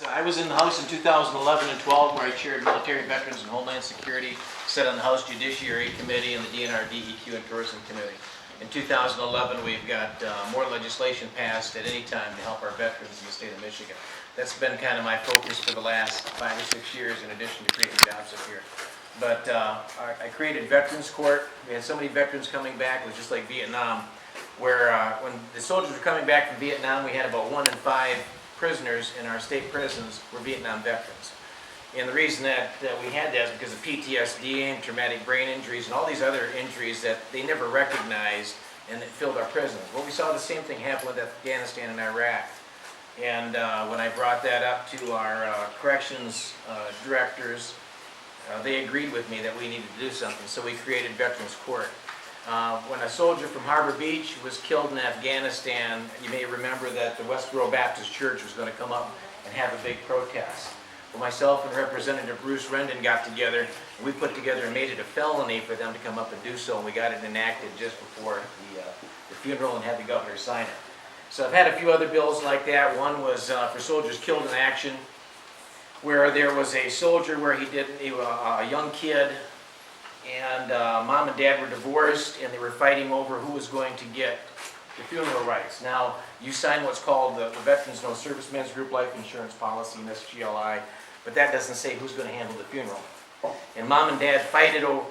I was in the House in 2011 and 12 where I chaired Military Veterans and Homeland Security, sat on the House Judiciary Committee and the DNR, DEQ, and Tourism Committee. In 2011, we've got more legislation passed at any time to help our veterans in the state of Michigan. That's been kind of my focus for the last 5 or 6 years, in addition to creating jobs up here. But I created Veterans Court. We had so many veterans coming back. It was just like Vietnam, where when the soldiers were coming back from Vietnam, we had about 1 in 5 prisoners in our state prisons were Vietnam veterans. And the reason that we had that is because of PTSD and traumatic brain injuries and all these other injuries that they never recognized, and it filled our prisons. Well, we saw the same thing happen with Afghanistan and Iraq. And when I brought that up to our corrections directors, they agreed with me that we needed to do something, so we created Veterans Court. When a soldier from Harbor Beach was killed in Afghanistan, you may remember that the Westboro Baptist Church was going to come up and have a big protest. Well, myself and Representative Bruce Rendon got together, and we put together and made it a felony for them to come up and do so, and we got it enacted just before the funeral and had the governor sign it. So I've had a few other bills like that. One was for soldiers killed in action, where there was a soldier where he was a young kid, and mom and dad were divorced, and they were fighting over who was going to get the funeral rights. Now, you sign what's called the Veterans No Servicemen's Group Life Insurance Policy, and that's GLI, but that doesn't say who's going to handle the funeral. And mom and dad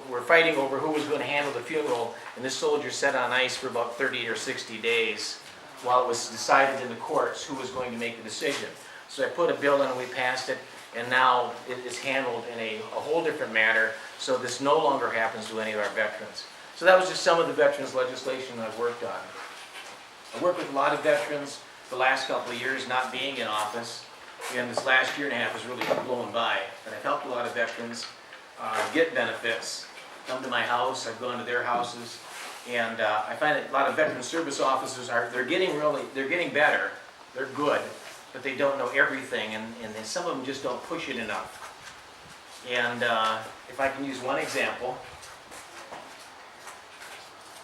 were fighting over who was going to handle the funeral, and this soldier sat on ice for about 30 or 60 days while it was decided in the courts who was going to make the decision. So I put a bill in and we passed it, and now it is handled in a whole different manner, so this no longer happens to any of our veterans. So that was just some of the veterans legislation that I've worked on. I worked with a lot of veterans the last couple of years not being in office, and this last year and a half has really blown by. And I've helped a lot of veterans get benefits, come to my house, I've gone to their houses, and I find that a lot of veteran service officers they're getting better, they're good, but they don't know everything, and some of them just don't push it enough. And if I can use one example,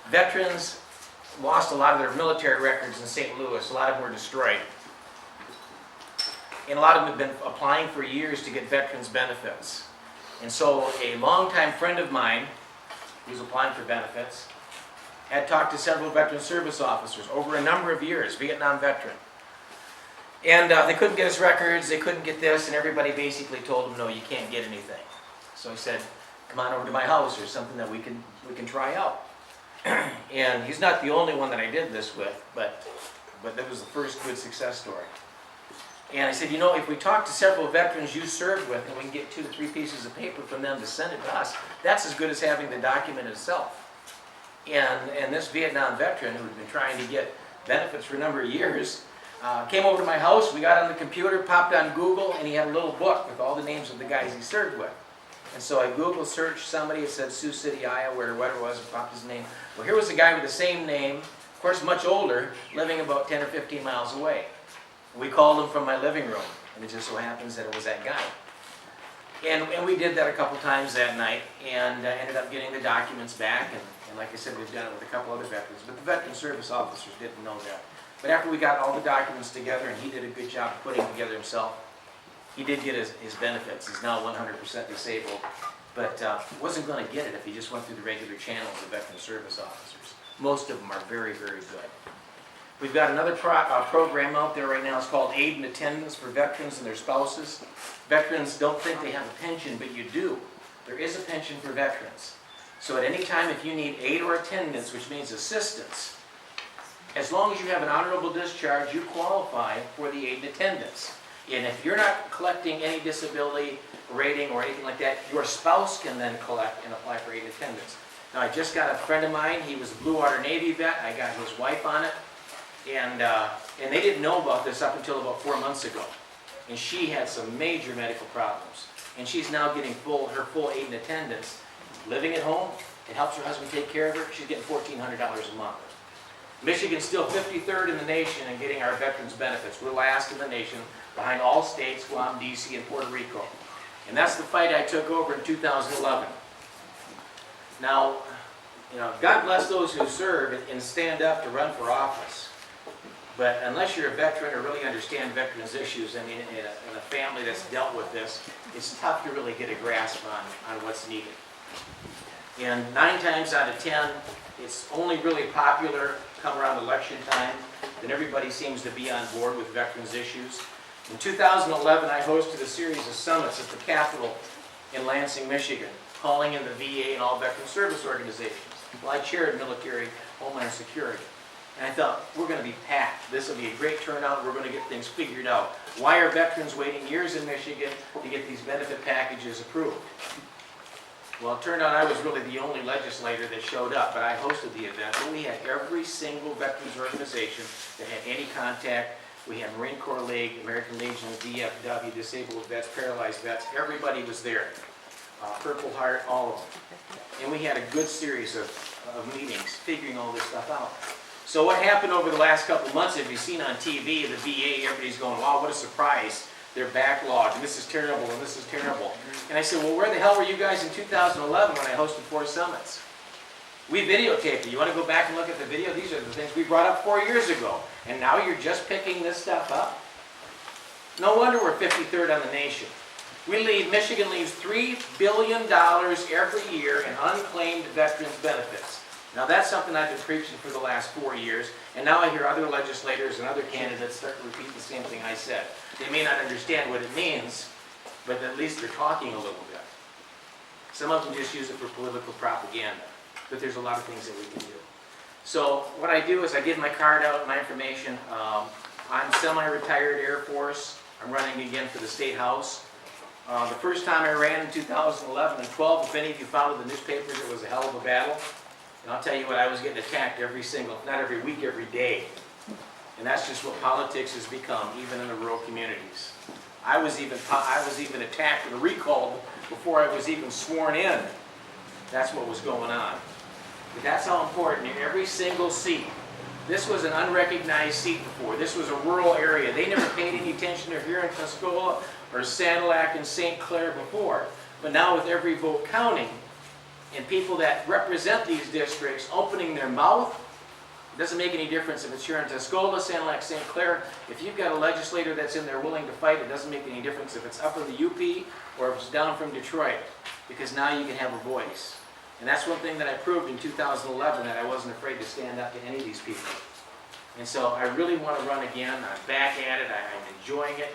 veterans lost a lot of their military records in St. Louis. A lot of them were destroyed. And a lot of them have been applying for years to get veterans benefits. And so a longtime friend of mine who was applying for benefits had talked to several veteran service officers over a number of years, Vietnam veteran. And they couldn't get his records, they couldn't get this, and everybody basically told him, no, you can't get anything. So he said, come on over to my house, there's something that we can try out. And he's not the only one that I did this with, but that was the first good success story. And I said, you know, if we talk to several veterans you served with, and we can get 2 to 3 pieces of paper from them to send it to us, that's as good as having the document itself. And this Vietnam veteran, who had been trying to get benefits for a number of years, came over to my house, we got on the computer, popped on Google, and he had a little book with all the names of the guys he served with. And so I Google searched somebody, it said Sioux City, Iowa, or whatever it was, and popped his name. Well, here was a guy with the same name, of course much older, living about 10 or 15 miles away. We called him from my living room, and it just so happens that it was that guy. And we did that a couple times that night, and ended up getting the documents back, and like I said, we've done it with a couple other veterans, but the veteran service officers didn't know that. But after we got all the documents together, and he did a good job of putting together himself, he did get his benefits. He's now 100% disabled, but wasn't going to get it if he just went through the regular channels of veteran service officers. Most of them are very, very good. We've got another program out there right now. It's called Aid and Attendance for veterans and their spouses. Veterans don't think they have a pension, but you do. There is a pension for veterans. So at any time if you need aid or attendance, which means assistance, as long as you have an honorable discharge, you qualify for the aid and attendance. And if you're not collecting any disability rating or anything like that, your spouse can then collect and apply for aid and attendance. Now, I just got a friend of mine, he was a Blue Water Navy vet, I got his wife on it, and they didn't know about this up until about 4 months ago. And she had some major medical problems. And she's now getting her full aid and attendance, living at home. It helps her husband take care of her. She's getting $1,400 a month. Michigan's still 53rd in the nation in getting our veterans benefits. We're last in the nation, behind all states, Guam, D.C., and Puerto Rico. And that's the fight I took over in 2011. Now, you know, God bless those who serve and stand up to run for office. But unless you're a veteran or really understand veterans' issues, I mean, in a family that's dealt with this, it's tough to really get a grasp on what's needed. And 9 times out of 10, it's only really popular come around election time, then everybody seems to be on board with veterans' issues. In 2011, I hosted a series of summits at the Capitol in Lansing, Michigan, calling in the VA and all veteran service organizations. Well, I chaired military homeland security. And I thought, we're going to be packed. This will be a great turnout. We're going to get things figured out. Why are veterans waiting years in Michigan to get these benefit packages approved? Well, it turned out I was really the only legislator that showed up, but I hosted the event. But we had every single veterans organization that had any contact. We had Marine Corps League, American Legion, DFW, Disabled Vets, Paralyzed Vets. Everybody was there. Purple Heart, all of them. And we had a good series of meetings figuring all this stuff out. So what happened over the last couple of months, if you've seen on TV, the VA, everybody's going, wow, what a surprise. They're backlogged, and this is terrible, and this is terrible. And I said, well, where the hell were you guys in 2011 when I hosted 4 summits? We videotaped it. You want to go back and look at the video? These are the things we brought up 4 years ago. And now you're just picking this stuff up? No wonder we're 53rd on the nation. Michigan leaves $3 billion every year in unclaimed veterans benefits. Now that's something I've been preaching for the last 4 years, and now I hear other legislators and other candidates start to repeat the same thing I said. They may not understand what it means, but at least they're talking a little bit. Some of them just use it for political propaganda, but there's a lot of things that we can do. So what I do is I give my card out, my information. I'm semi-retired Air Force. I'm running again for the State House. The first time I ran in 2011 and 12, if any of you followed the newspapers, it was a hell of a battle. And I'll tell you what, I was getting attacked not every week, every day. And that's just what politics has become, even in the rural communities. I was even attacked and recalled before I was even sworn in. That's what was going on. But that's how important in every single seat. This was an unrecognized seat before. This was a rural area. They never paid any attention to here in Tuscola or Sanilac and St. Clair before. But now with every vote counting, and people that represent these districts opening their mouth, it doesn't make any difference if it's here in Tuscola, Sanilac, St. Clair. If you've got a legislator that's in there willing to fight, it doesn't make any difference if it's up in the UP or if it's down from Detroit, because now you can have a voice. And that's one thing that I proved in 2011, that I wasn't afraid to stand up to any of these people. And so I really want to run again. I'm back at it. I'm enjoying it.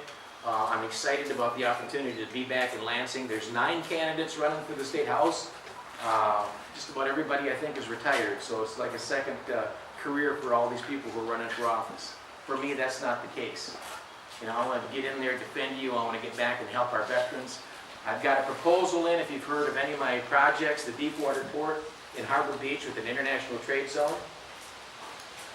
I'm excited about the opportunity to be back in Lansing. There's 9 candidates running for the State House. Just about everybody, I think, is retired. So it's like a second career for all these people who are running for office. For me, that's not the case. You know, I want to get in there, defend you. I want to get back and help our veterans. I've got a proposal in, if you've heard of any of my projects, the Deepwater Port in Harbor Beach with an international trade zone.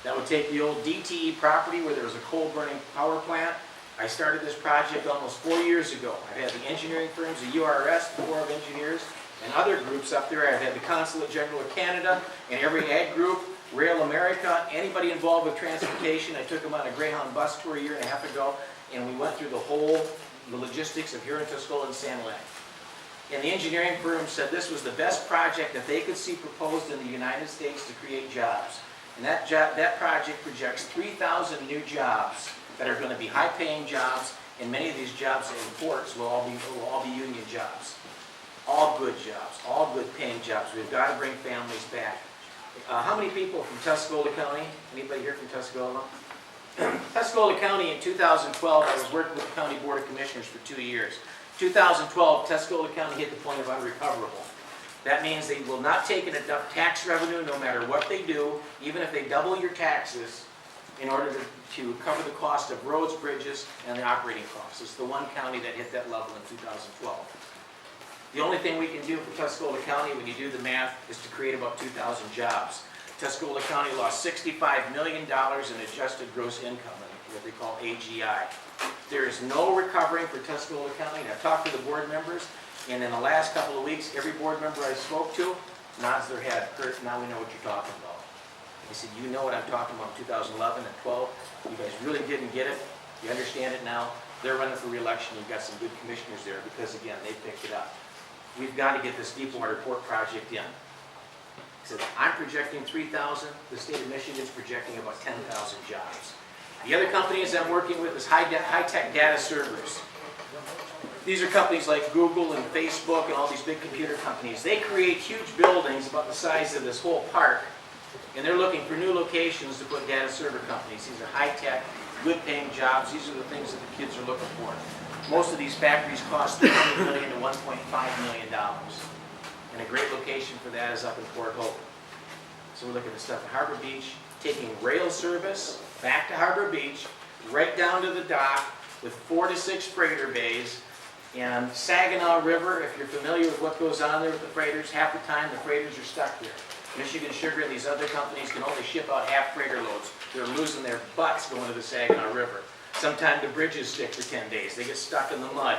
That would take the old DTE property where there was a coal-burning power plant. I started this project almost 4 years ago. I've had the engineering firms, the URS, the Corps of Engineers, and other groups up there. I've had the Consulate General of Canada and every ag group, Rail America, anybody involved with transportation. I took them on a Greyhound bus tour a year and a half ago, and we went through the logistics of here in Tuscola and Sanilac. And the engineering firm said this was the best project that they could see proposed in the United States to create jobs. And that project projects 3,000 new jobs that are going to be high-paying jobs, and many of these jobs in ports will all be union jobs. All good jobs, all good paying jobs. We've got to bring families back. How many people from Tuscola County? Anybody here from Tuscola? Tuscola County in 2012, I was working with the County Board of Commissioners for 2 years. 2012, Tuscola County hit the point of unrecoverable. That means they will not take enough tax revenue no matter what they do, even if they double your taxes, in order to cover the cost of roads, bridges, and the operating costs. It's the one county that hit that level in 2012. The only thing we can do for Tuscola County, when you do the math, is to create about 2,000 jobs. Tuscola County lost $65 million in adjusted gross income, what they call AGI. There is no recovering for Tuscola County. And I've talked to the board members, and in the last couple of weeks, every board member I spoke to nods their head. Kurt, now we know what you're talking about. I said, you know what I'm talking about in 2011 and 12. You guys really didn't get it. You understand it now. They're running for re-election. You've got some good commissioners there because, again, they picked it up. We've got to get this Deepwater Port project in. He said, I'm projecting 3,000. The state of Michigan is projecting about 10,000 jobs. The other companies I'm working with is high-tech data servers. These are companies like Google and Facebook and all these big computer companies. They create huge buildings about the size of this whole park, and they're looking for new locations to put data server companies. These are high-tech, good-paying jobs. These are the things that the kids are looking for. Most of these factories cost $300 million to $1.5 million. And a great location for that is up in Port Hope. So we're looking at stuff at Harbor Beach, taking rail service back to Harbor Beach, right down to the dock with 4 to 6 freighter bays. And Saginaw River, if you're familiar with what goes on there with the freighters, half the time the freighters are stuck there. Michigan Sugar and these other companies can only ship out half freighter loads. They're losing their butts going to the Saginaw River. Sometimes the bridges stick for 10 days. They get stuck in the mud.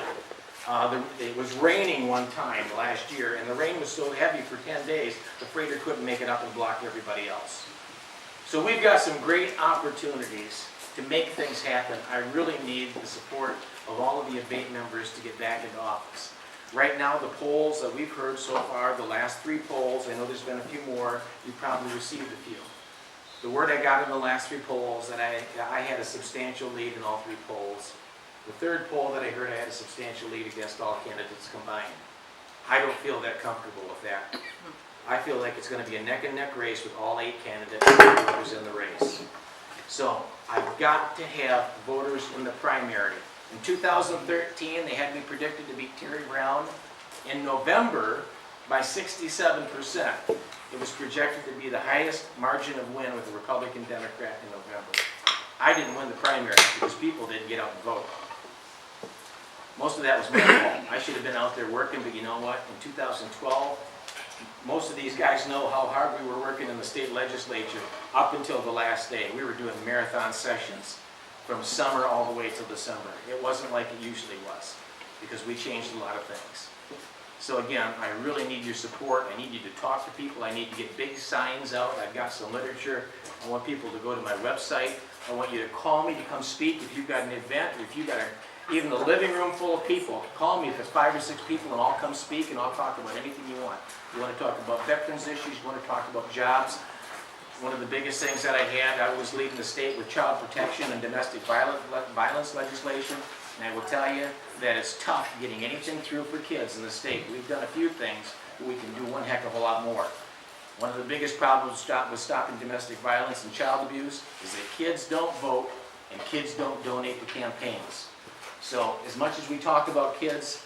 It was raining one time last year, and the rain was so heavy for 10 days, the freighter couldn't make it up and block everybody else. So we've got some great opportunities to make things happen. I really need the support of all of the ABATE members to get back into office. Right now, the polls that we've heard so far, the last 3 polls, I know there's been a few more, you've probably received a few. The word I got in the last 3 polls that I had a substantial lead in all 3 polls. The 3rd poll that I heard, I had a substantial lead against all candidates combined. I don't feel that comfortable with that. I feel like it's going to be a neck-and-neck race with all 8 candidates and voters in the race. So I've got to have voters in the primary. In 2013, they had me predicted to beat Terry Brown in November by 67%. It was projected to be the highest margin of win with a Republican Democrat in November. I didn't win the primary because people didn't get out and vote. Most of that was my fault. I should have been out there working, but you know what? In 2012, most of these guys know how hard we were working in the state legislature up until the last day. We were doing marathon sessions from summer all the way till December. It wasn't like it usually was because we changed a lot of things. So again, I really need your support. I need you to talk to people. I need to get big signs out. I've got some literature. I want people to go to my website. I want you to call me to come speak if you've got an event, or if you've got even a living room full of people. Call me if it's 5 or 6 people and I'll come speak and I'll talk about anything you want. You want to talk about veterans issues, you want to talk about jobs. One of the biggest things that I was leading the state with child protection and domestic violence legislation. And I will tell you that it's tough getting anything through for kids in the state. We've done a few things, but we can do one heck of a lot more. One of the biggest problems with stopping domestic violence and child abuse is that kids don't vote and kids don't donate to campaigns. So as much as we talk about kids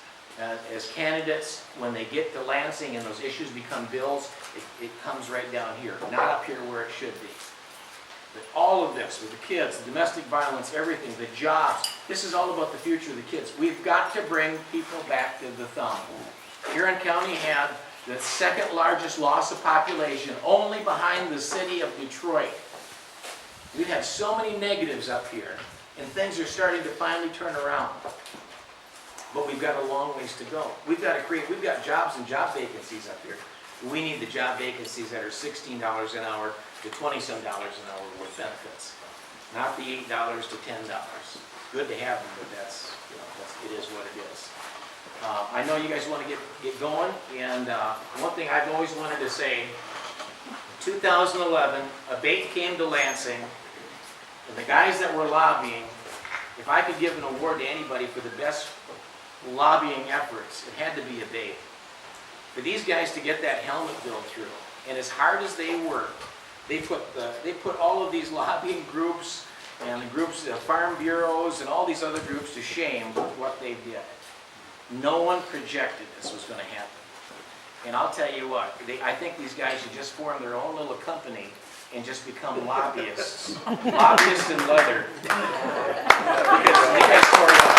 as candidates, when they get to Lansing and those issues become bills, it comes right down here, not up here where it should be. But all of this, with the kids, the domestic violence, everything, the jobs, this is all about the future of the kids. We've got to bring people back to the thumb. Huron County had the 2nd largest loss of population, only behind the city of Detroit. We've had so many negatives up here, and things are starting to finally turn around. But we've got a long ways to go. We've got jobs and job vacancies up here. We need the job vacancies that are $16 an hour to $20-some an hour with benefits, not the $8 to $10. Good to have them, but it is what it is. I know you guys want to get going, and one thing I've always wanted to say, in 2011, ABATE came to Lansing, and the guys that were lobbying, if I could give an award to anybody for the best lobbying efforts, it had to be ABATE. For these guys to get that helmet bill through, and as hard as they worked, they put all of these lobbying groups and the groups, the farm bureaus and all these other groups to shame with what they did. No one projected this was going to happen. And I'll tell you what, I think these guys should just form their own little company and just become lobbyists. Lobbyists in leather. Because they guys tore it up.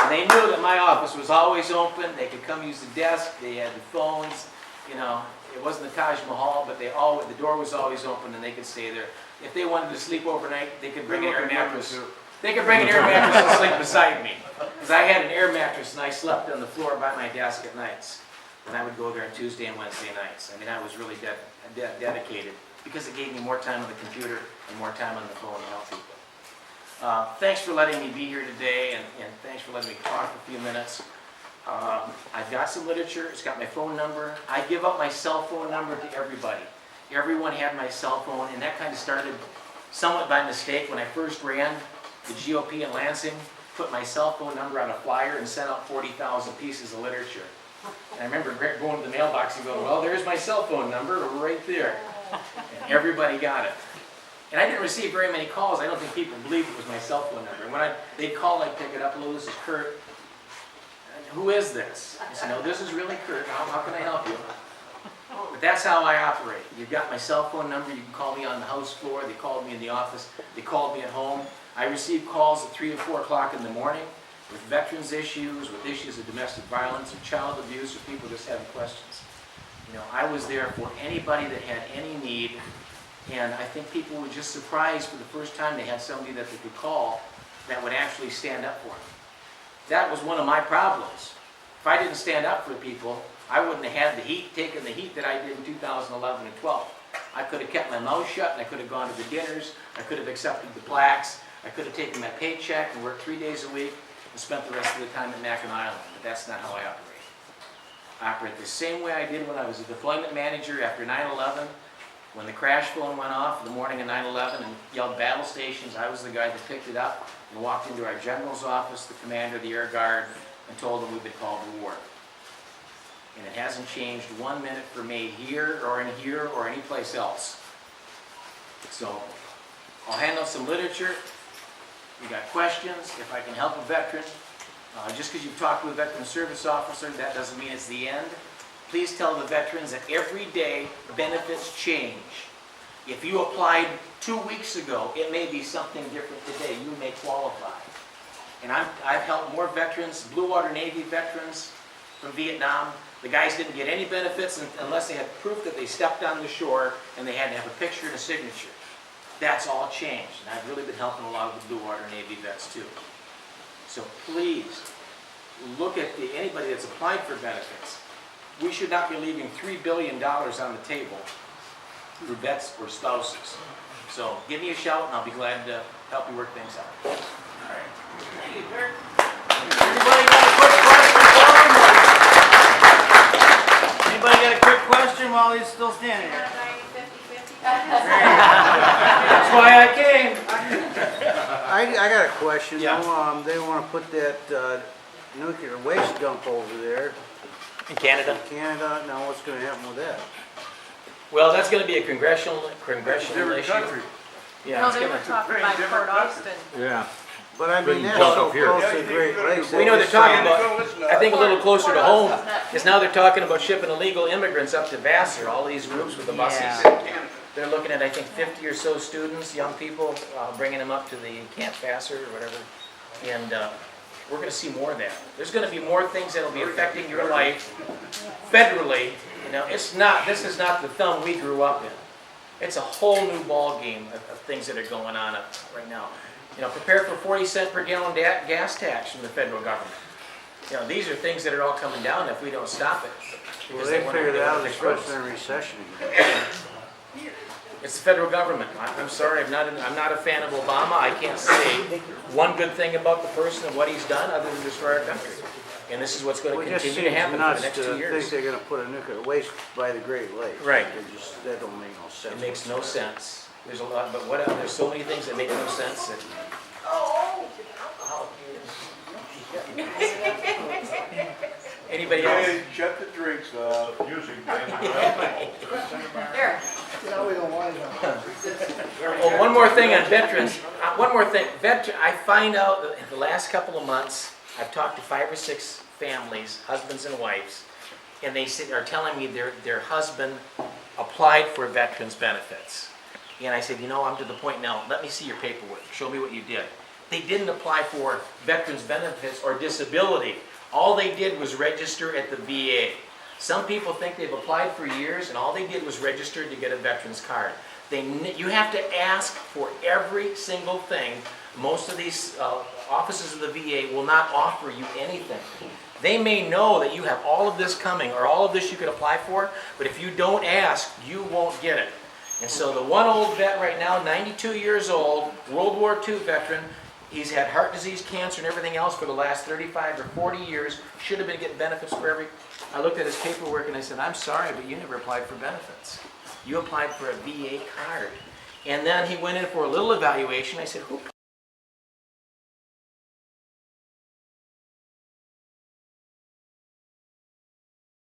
They knew that my office was always open. They could come use the desk. They had the phones. You know, it wasn't the Taj Mahal, but the door was always open and they could stay there. If they wanted to sleep overnight, they could bring an air mattress. They could bring an air mattress and sleep beside me. Because I had an air mattress and I slept on the floor by my desk at nights. And I would go there on Tuesday and Wednesday nights. I mean, I was really dedicated because it gave me more time on the computer and more time on the phone to help people. Thanks for letting me be here today, and thanks for letting me talk for a few minutes. I've got some literature. It's got my phone number. I give up my cell phone number to everybody. everyone had my cell phone, and that kind of started somewhat by mistake. When I first ran the GOP in Lansing, put my cell phone number on a flyer and sent out 40,000 pieces of literature. And I remember going to the mailbox and going, well, there's my cell phone number right there. And everybody got it. And I didn't receive very many calls. I don't think people believed it was my cell phone number. And when they'd call, I'd pick it up. Hello, this is Kurt. Who is this? I said, no, this is really Kurt. How can I help you? But that's how I operate. You've got my cell phone number. You can call me on the house floor. They called me in the office. They called me at home. I receive calls at 3 or 4 o'clock in the morning with veterans issues, with issues of domestic violence and child abuse, or people just having questions. You know, I was there for anybody that had any need, and I think people were just surprised for the first time they had somebody that they could call that would actually stand up for them. That was one of my problems. If I didn't stand up for people, I wouldn't have had the heat, taken the heat that I did in 2011 and 12. I could have kept my mouth shut, and I could have gone to the dinners, I could have accepted the plaques, I could have taken my paycheck and worked 3 days a week and spent the rest of the time at Mackinac Island, but that's not how I operate. I operate the same way I did when I was a deployment manager after 9/11. When the crash phone went off in the morning of 9/11 and yelled battle stations, I was the guy that picked it up and walked into our general's office, the commander of the Air Guard, and told him we'd been called to war. And it hasn't changed 1 minute for me here or any place else. So I'll hand out some literature. You got questions? If I can help a veteran, just because you've talked to a veteran service officer, that doesn't mean it's the end. Please tell the veterans that every day benefits change. If you applied 2 weeks ago, it may be something different today. You may qualify. And I've helped more veterans, Blue Water Navy veterans from Vietnam. The guys didn't get any benefits unless they had proof that they stepped on the shore and they had to have a picture and a signature. That's all changed. And I've really been helping a lot of the Blue Water Navy vets too. So please, look at anybody that's applied for benefits. We should not be leaving $3 billion on the table for vets or spouses. So give me a shout and I'll be glad to help you work things out. All right. Thank you, Kurt. Anybody got a quick question? Anybody got a quick question while he's still standing here? That's why I came. I got a question. Yeah. They want to put that nuclear waste dump over there. In Canada? Canada. Now what's going to happen with that? Well, that's going to be a congressional issue. Country. Yeah, No, it's they gonna, were talking about Port Austin. Yeah. But I mean, that's jump so up here. close to the Great Lakes. we know they're talking about, I think a little closer to home, Austin's is now they're talking about shipping illegal immigrants up to Vassar, all these groups with the buses. Yeah. They're looking at, I think, 50 or so students, young people, bringing them up to the Camp Vassar or whatever. And we're going to see more of that. There's going to be more things that will be affecting your life federally. You know, this is not the thumb we grew up in. It's a whole new ball game of things that are going on right now. You know, prepare for 40 cents per gallon gas tax from the federal government. You know, these are things that are all coming down if we don't stop it. Well, Because they wanna figured get out rid it's of the roads. supposed to be a recession again. It's the federal government. I'm sorry, I'm not a fan of Obama. I can't say one good thing about the person and what he's done other than destroy our country. And this is what's going Well, to it just continue seems to happen for the nuts next to 2 think years. they're going to put a nuclear waste by the Great Lakes. Right. That don't make no sense. It makes no sense. There's a lot, but what? There's so many things that make no sense. That, anybody else? Hey, shut the drinks off. Music. There. Oh, one more thing on veterans. One more thing. I find out that in the last couple of months, I've talked to 5 or 6 families, husbands and wives, and they are telling me their husband applied for veterans benefits. And I said, you know, I'm to the point now, let me see your paperwork. Show me what you did. They didn't apply for veterans benefits or disability. All they did was register at the VA. Some people think they've applied for years and all they did was register to get a veterans card. You have to ask for every single thing. Most of these offices of the VA will not offer you anything. They may know that you have all of this coming or all of this you could apply for, but if you don't ask, you won't get it. And so the one old vet right now, 92 years old, World War II veteran, He's had heart disease, cancer, and everything else for the last 35 or 40 years. Should have been getting benefits for every... I looked at his paperwork and I said, I'm sorry, but you never applied for benefits. You applied for a VA card. And then he went in for a little evaluation. I said, who